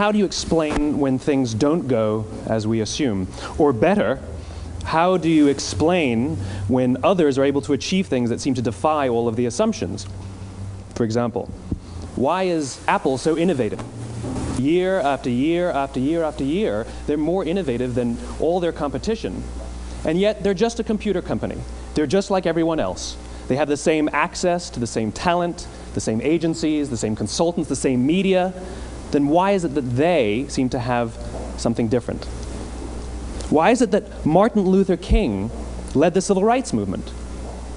how do you explain when things don't go as we assume? Or better, how do you explain when others are able to achieve things that seem to defy all of the assumptions? For example, why is Apple so innovative? Year after year after year after year, they're more innovative than all their competition. And yet, they're just a computer company. They're just like everyone else. They have the same access to the same talent, the same agencies, the same consultants, the same media. Then why is it that they seem to have something different? Why is it that Martin Luther King led the civil rights movement?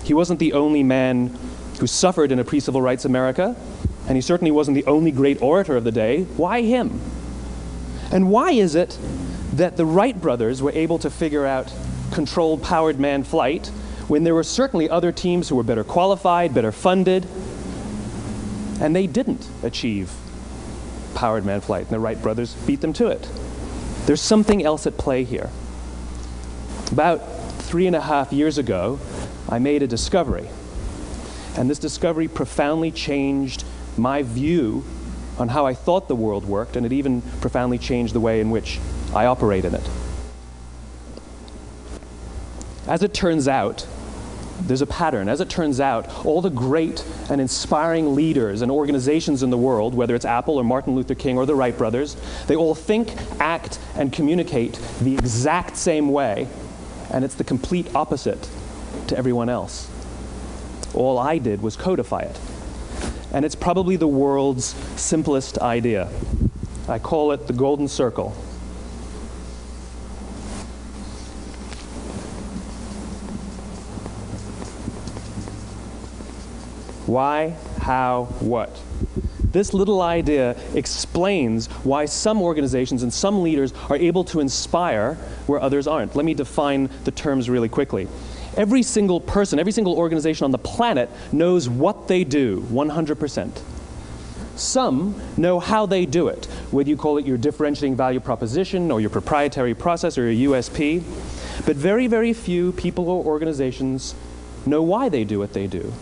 He wasn't the only man who suffered in a pre-civil rights America, and he certainly wasn't the only great orator of the day. Why him? And why is it that the Wright brothers were able to figure out controlled powered manned flight when there were certainly other teams who were better qualified, better funded, and they didn't achieve powered manned flight, and the Wright brothers beat them to it? There's something else at play here. About 3.5 years ago, I made a discovery, and this discovery profoundly changed my view on how I thought the world worked, and it even profoundly changed the way in which I operate in it. As it turns out, there's a pattern. As it turns out, all the great and inspiring leaders and organizations in the world, whether it's Apple or Martin Luther King or the Wright brothers, they all think, act, and communicate the exact same way, and it's the complete opposite to everyone else. All I did was codify it. And it's probably the world's simplest idea. I call it the golden circle. Why, how, what? This little idea explains why some organizations and some leaders are able to inspire where others aren't. Let me define the terms really quickly. Every single person, every single organization on the planet knows what they do, 100%. Some know how they do it, whether you call it your differentiating value proposition or your proprietary process or your USP. But very, very few people or organizations know why they do what they do.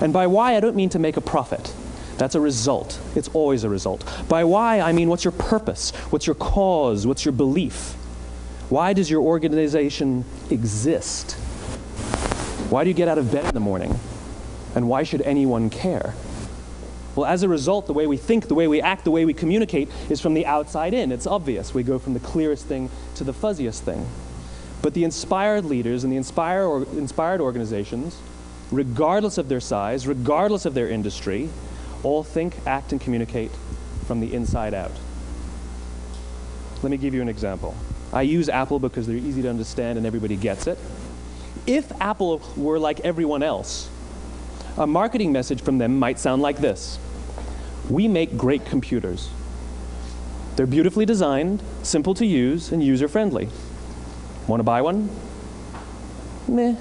And by why, I don't mean to make a profit. That's a result. It's always a result. By why, I mean what's your purpose? What's your cause? What's your belief? Why does your organization exist? Why do you get out of bed in the morning? And why should anyone care? Well, as a result, the way we think, the way we act, the way we communicate is from the outside in. It's obvious. We go from the clearest thing to the fuzziest thing. But the inspired leaders and the inspired organizations, regardless of their size, regardless of their industry, all think, act, and communicate from the inside out. Let me give you an example. I use Apple because they're easy to understand and everybody gets it. If Apple were like everyone else, a marketing message from them might sound like this. We make great computers. They're beautifully designed, simple to use, and user-friendly. Want to buy one? Meh.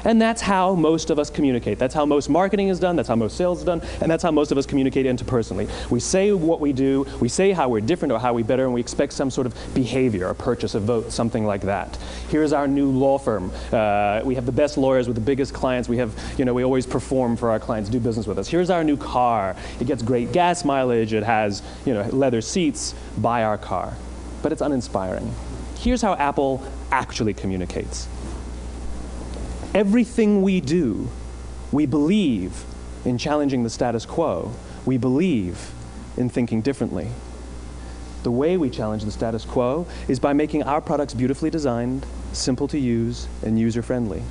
And that's how most of us communicate. That's how most marketing is done, that's how most sales is done, and that's how most of us communicate interpersonally. We say what we do, we say how we're different or how we better, and we expect some sort of behavior, a purchase, a vote, something like that. Here's our new law firm. We have the best lawyers with the biggest clients. We have, we always perform for our clients, do business with us. Here's our new car. It gets great gas mileage. It has, leather seats. Buy our car. But it's uninspiring. Here's how Apple actually communicates. Everything we do, we believe in challenging the status quo. We believe in thinking differently. The way we challenge the status quo is by making our products beautifully designed, simple to use, and user-friendly.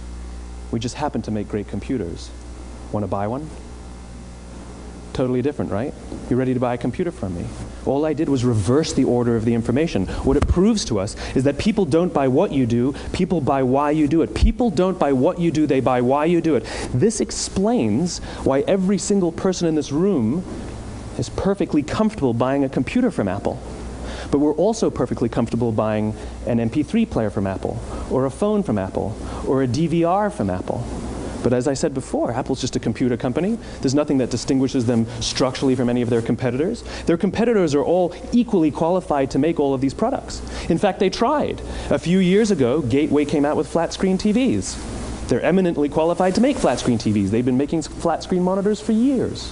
We just happen to make great computers. Want to buy one? Totally different, right? You're ready to buy a computer from me. All I did was reverse the order of the information. What it proves to us is that people don't buy what you do, people buy why you do it. People don't buy what you do, they buy why you do it. This explains why every single person in this room is perfectly comfortable buying a computer from Apple. But we're also perfectly comfortable buying an MP3 player from Apple, or a phone from Apple, or a DVR from Apple. But as I said before, Apple's just a computer company. There's nothing that distinguishes them structurally from any of their competitors. Their competitors are all equally qualified to make all of these products. In fact, they tried. A few years ago, Gateway came out with flat-screen TVs. They're eminently qualified to make flat-screen TVs. They've been making flat-screen monitors for years.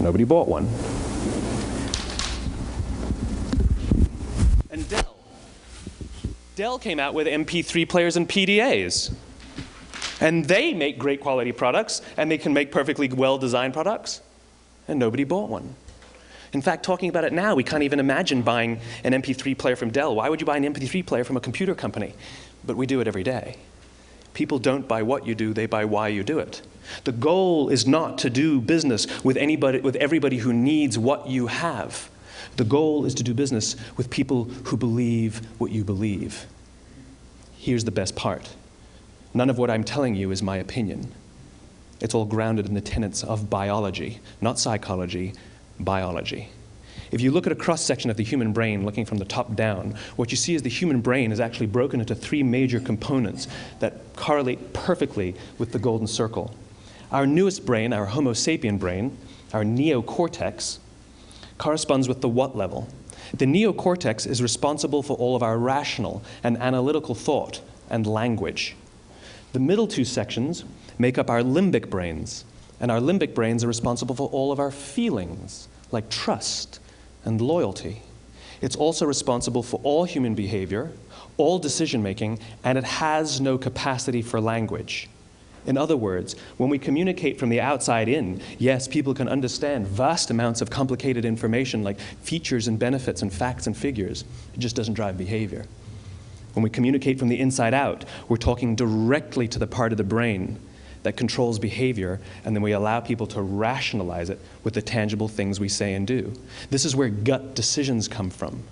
Nobody bought one. Dell came out with MP3 players and PDAs. And they make great quality products, and they can make perfectly well-designed products, and nobody bought one. In fact, talking about it now, we can't even imagine buying an MP3 player from Dell. Why would you buy an MP3 player from a computer company? But we do it every day. People don't buy what you do, they buy why you do it. The goal is not to do business with everybody who needs what you have. The goal is to do business with people who believe what you believe. Here's the best part. None of what I'm telling you is my opinion. It's all grounded in the tenets of biology, not psychology, biology. If you look at a cross-section of the human brain, looking from the top down, what you see is the human brain is actually broken into three major components that correlate perfectly with the golden circle. Our newest brain, our Homo sapien brain, our neocortex, corresponds with the what level. The neocortex is responsible for all of our rational and analytical thought and language. The middle two sections make up our limbic brains, and our limbic brains are responsible for all of our feelings, like trust and loyalty. It's also responsible for all human behavior, all decision-making, and it has no capacity for language. In other words, when we communicate from the outside in, yes, people can understand vast amounts of complicated information like features and benefits and facts and figures. It just doesn't drive behavior. When we communicate from the inside out, we're talking directly to the part of the brain that controls behavior, and then we allow people to rationalize it with the tangible things we say and do. This is where gut decisions come from.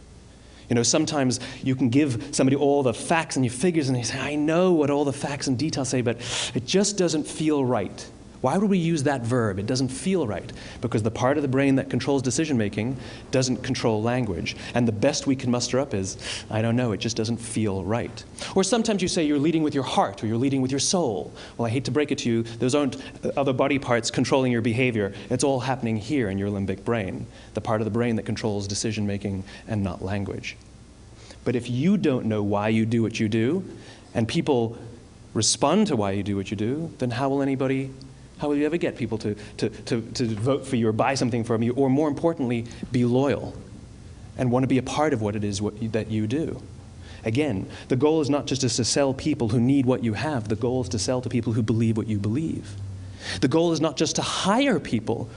You know, sometimes you can give somebody all the facts and your figures, and they say, I know what all the facts and details say, but it just doesn't feel right. Why would we use that verb? It doesn't feel right. Because the part of the brain that controls decision-making doesn't control language. And the best we can muster up is, I don't know, it just doesn't feel right. Or sometimes you say you're leading with your heart, or you're leading with your soul. Well, I hate to break it to you, those aren't other body parts controlling your behavior. It's all happening here in your limbic brain, the part of the brain that controls decision-making and not language. But if you don't know why you do what you do, and people respond to why you do what you do, then how will you ever get people to vote for you or buy something from you, or more importantly, be loyal and want to be a part of what it is that you do? Again, the goal is not just to sell people who need what you have. The goal is to sell to people who believe what you believe. The goal is not just to hire people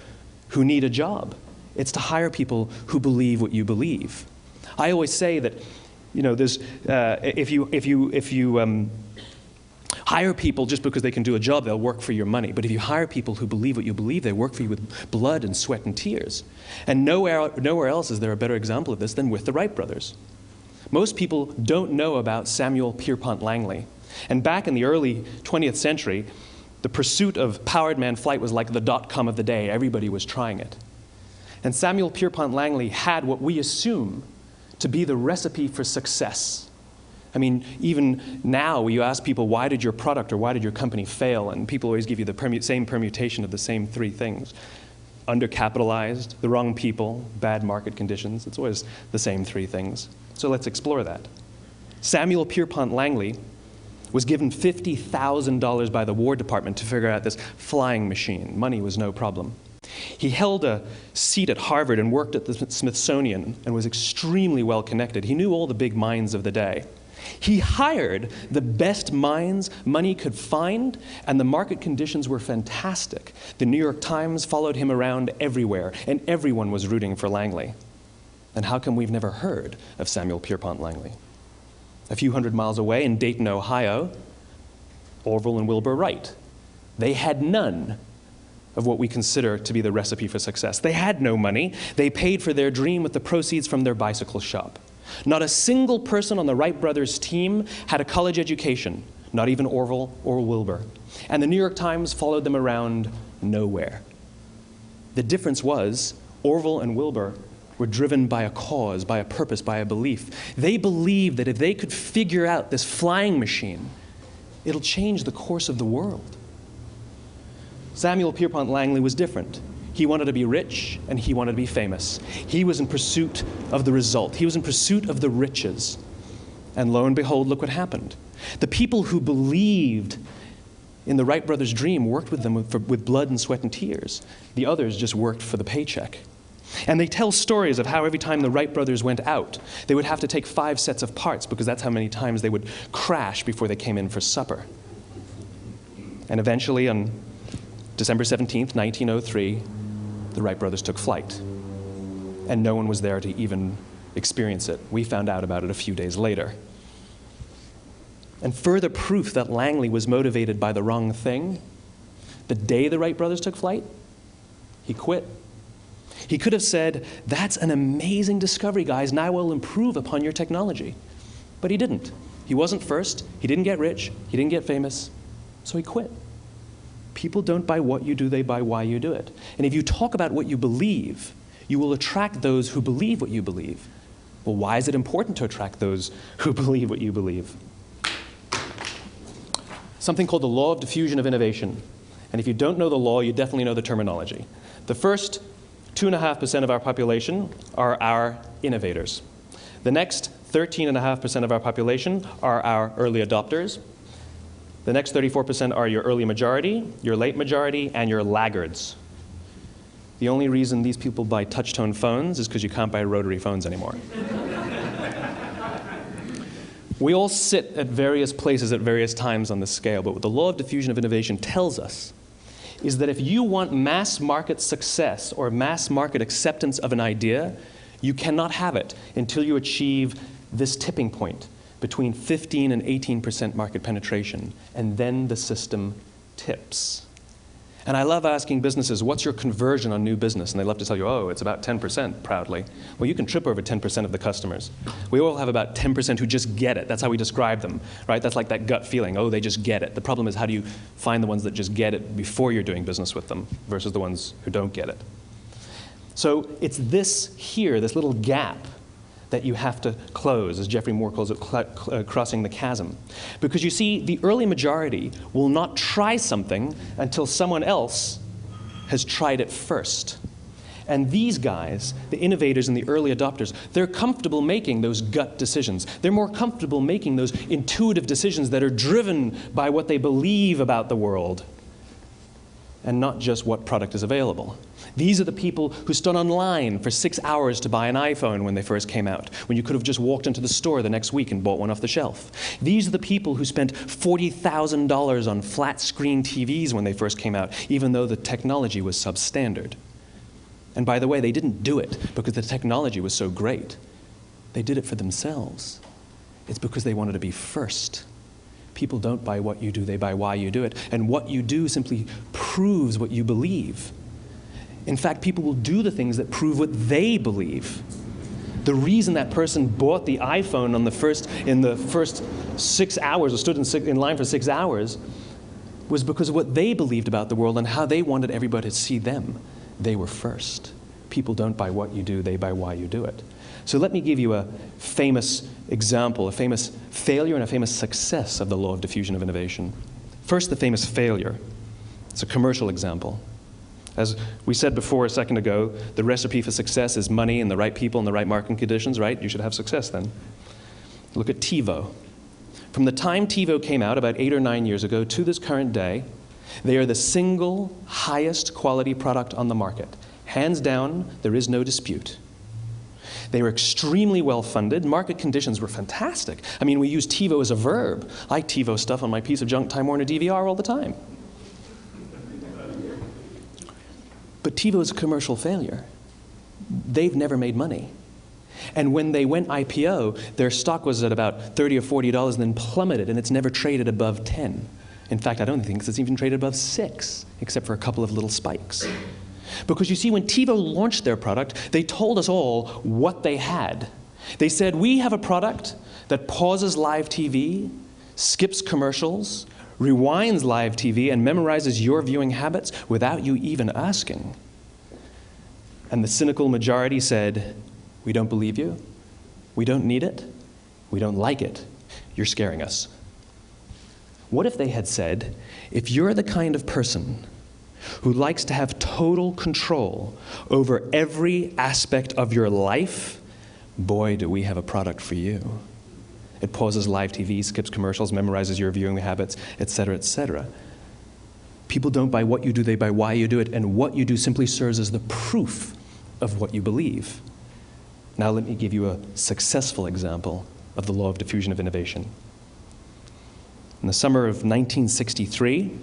who need a job. It's to hire people who believe what you believe. I always say that, you know, there's, if you hire people just because they can do a job, they'll work for your money. But if you hire people who believe what you believe, they work for you with blood and sweat and tears. And nowhere else is there a better example of this than with the Wright brothers. Most people don't know about Samuel Pierpont Langley. And back in the early 20th century, the pursuit of powered man flight was like the dot-com of the day. Everybody was trying it. And Samuel Pierpont Langley had what we assume to be the recipe for success. I mean, even now, you ask people, why did your product or why did your company fail? And people always give you the same permutation of the same three things. Undercapitalized, the wrong people, bad market conditions. It's always the same three things. So let's explore that. Samuel Pierpont Langley was given $50,000 by the War Department to figure out this flying machine. Money was no problem. He held a seat at Harvard and worked at the Smithsonian and was extremely well connected. He knew all the big minds of the day. He hired the best minds money could find, and the market conditions were fantastic. The New York Times followed him around everywhere, and everyone was rooting for Langley. And how come we've never heard of Samuel Pierpont Langley? A few hundred miles away in Dayton, Ohio, Orville and Wilbur Wright. They had none of what we consider to be the recipe for success. They had no money. They paid for their dream with the proceeds from their bicycle shop. Not a single person on the Wright brothers' team had a college education, not even Orville or Wilbur. And the New York Times followed them around nowhere. The difference was Orville and Wilbur were driven by a cause, by a purpose, by a belief. They believed that if they could figure out this flying machine, it'll change the course of the world. Samuel Pierpont Langley was different. He wanted to be rich, and he wanted to be famous. He was in pursuit of the result. He was in pursuit of the riches. And lo and behold, look what happened. The people who believed in the Wright brothers' dream worked with them with blood and sweat and tears. The others just worked for the paycheck. And they tell stories of how every time the Wright brothers went out, they would have to take 5 sets of parts because that's how many times they would crash before they came in for supper. And eventually, on December 17th, 1903, the Wright brothers took flight. And no one was there to even experience it. We found out about it a few days later. And further proof that Langley was motivated by the wrong thing, the day the Wright brothers took flight, he quit. He could have said, "That's an amazing discovery, guys, and I will improve upon your technology." But he didn't. He wasn't first. He didn't get rich. He didn't get famous. So he quit. People don't buy what you do, they buy why you do it. And if you talk about what you believe, you will attract those who believe what you believe. Well, why is it important to attract those who believe what you believe? Something called the law of diffusion of innovation. And if you don't know the law, you definitely know the terminology. The first 2.5% of our population are our innovators. The next 13.5% of our population are our early adopters. The next 34% are your early majority, your late majority, and your laggards. The only reason these people buy touch-tone phones is because you can't buy rotary phones anymore. We all sit at various places at various times on the scale, but what the law of diffusion of innovation tells us is that if you want mass market success or mass market acceptance of an idea, you cannot have it until you achieve this tipping point between 15 and 18% market penetration, and then the system tips. And I love asking businesses, what's your conversion on new business? And they love to tell you, oh, it's about 10%, proudly. Well, you can trip over 10% of the customers. We all have about 10% who just get it. That's how we describe them, right? That's like that gut feeling, oh, they just get it. The problem is, how do you find the ones that just get it before you're doing business with them versus the ones who don't get it? So it's this here, this little gap, that you have to close, as Geoffrey Moore calls it, crossing the chasm. Because you see, the early majority will not try something until someone else has tried it first. And these guys, the innovators and the early adopters, they're comfortable making those gut decisions. They're more comfortable making those intuitive decisions that are driven by what they believe about the world and not just what product is available. These are the people who stood online for 6 hours to buy an iPhone when they first came out, when you could have just walked into the store the next week and bought one off the shelf. These are the people who spent $40,000 on flat-screen TVs when they first came out, even though the technology was substandard. And by the way, they didn't do it because the technology was so great. They did it for themselves. It's because they wanted to be first. People don't buy what you do, they buy why you do it. And what you do simply proves what you believe. In fact, people will do the things that prove what they believe. The reason that person bought the iPhone in the first 6 hours, or stood in line for 6 hours, was because of what they believed about the world and how they wanted everybody to see them. They were first. People don't buy what you do, they buy why you do it. So let me give you a famous example, a famous failure and a famous success of the law of diffusion of innovation. First, the famous failure. It's a commercial example. As we said before a second ago, the recipe for success is money and the right people and the right marketing conditions, right? You should have success then. Look at TiVo. From the time TiVo came out about 8 or 9 years ago to this current day, they are the single highest quality product on the market. Hands down, there is no dispute. They were extremely well funded. Market conditions were fantastic. I mean, we use TiVo as a verb. I like TiVo stuff on my piece of junk Time Warner DVR all the time. But TiVo is a commercial failure. They've never made money. And when they went IPO, their stock was at about $30 or $40 and then plummeted, and it's never traded above 10. In fact, I don't think it's even traded above 6, except for a couple of little spikes. Because you see, when TiVo launched their product, they told us all what they had. They said, we have a product that pauses live TV, skips commercials, rewinds live TV, and memorizes your viewing habits without you even asking. And the cynical majority said, we don't believe you, we don't need it, we don't like it, you're scaring us. What if they had said, if you're the kind of person who likes to have total control over every aspect of your life, boy, do we have a product for you. It pauses live TV, skips commercials, memorizes your viewing habits, etc., etc. People don't buy what you do, they buy why you do it, and what you do simply serves as the proof of what you believe. Now let me give you a successful example of the law of diffusion of innovation. In the summer of 1963,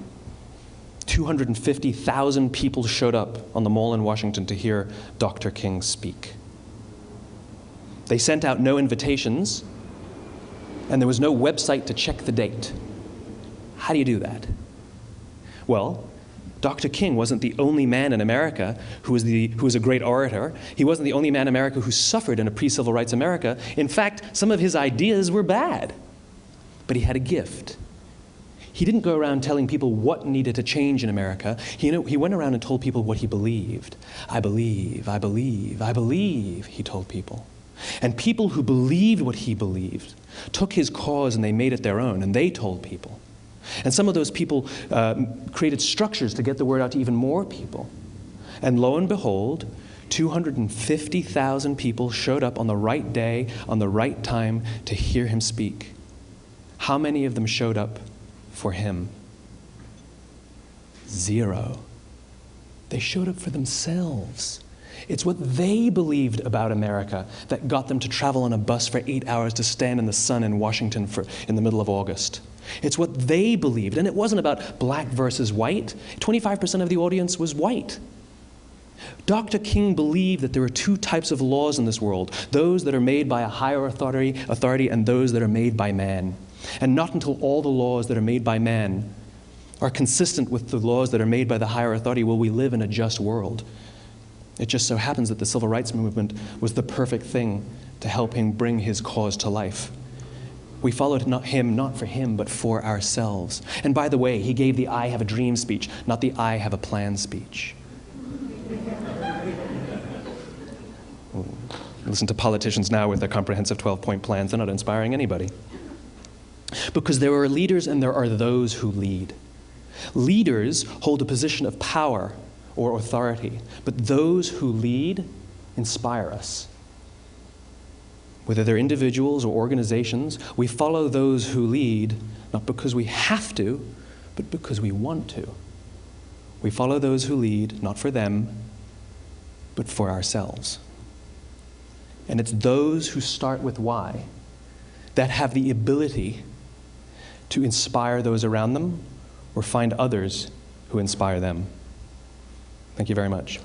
250,000 people showed up on the Mall in Washington to hear Dr. King speak. They sent out no invitations, and there was no website to check the date. How do you do that? Well, Dr. King wasn't the only man in America who was a great orator. He wasn't the only man in America who suffered in a pre-civil rights America. In fact, some of his ideas were bad. But he had a gift. He didn't go around telling people what needed to change in America. He went around and told people what he believed. I believe, I believe, I believe, he told people. And people who believed what he believed took his cause and they made it their own, and they told people. And some of those people created structures to get the word out to even more people. And lo and behold, 250,000 people showed up on the right day, on the right time to hear him speak. How many of them showed up for him? 0. They showed up for themselves. It's what they believed about America that got them to travel on a bus for 8 hours to stand in the sun in Washington in the middle of August. It's what they believed, and it wasn't about black versus white. 25% of the audience was white. Dr. King believed that there are 2 types of laws in this world, those that are made by a higher authority and those that are made by man. And not until all the laws that are made by man are consistent with the laws that are made by the higher authority will we live in a just world. It just so happens that the civil rights movement was the perfect thing to help him bring his cause to life. We followed him not for him, but for ourselves. And by the way, he gave the I have a dream speech, not the I have a plan speech. Listen to politicians now with their comprehensive 12-point plans. They're not inspiring anybody. Because there are leaders and there are those who lead. Leaders hold a position of power or authority, but those who lead inspire us. Whether they're individuals or organizations, we follow those who lead, not because we have to, but because we want to. We follow those who lead, not for them, but for ourselves. And it's those who start with why that have the ability to inspire those around them or find others who inspire them. Thank you very much.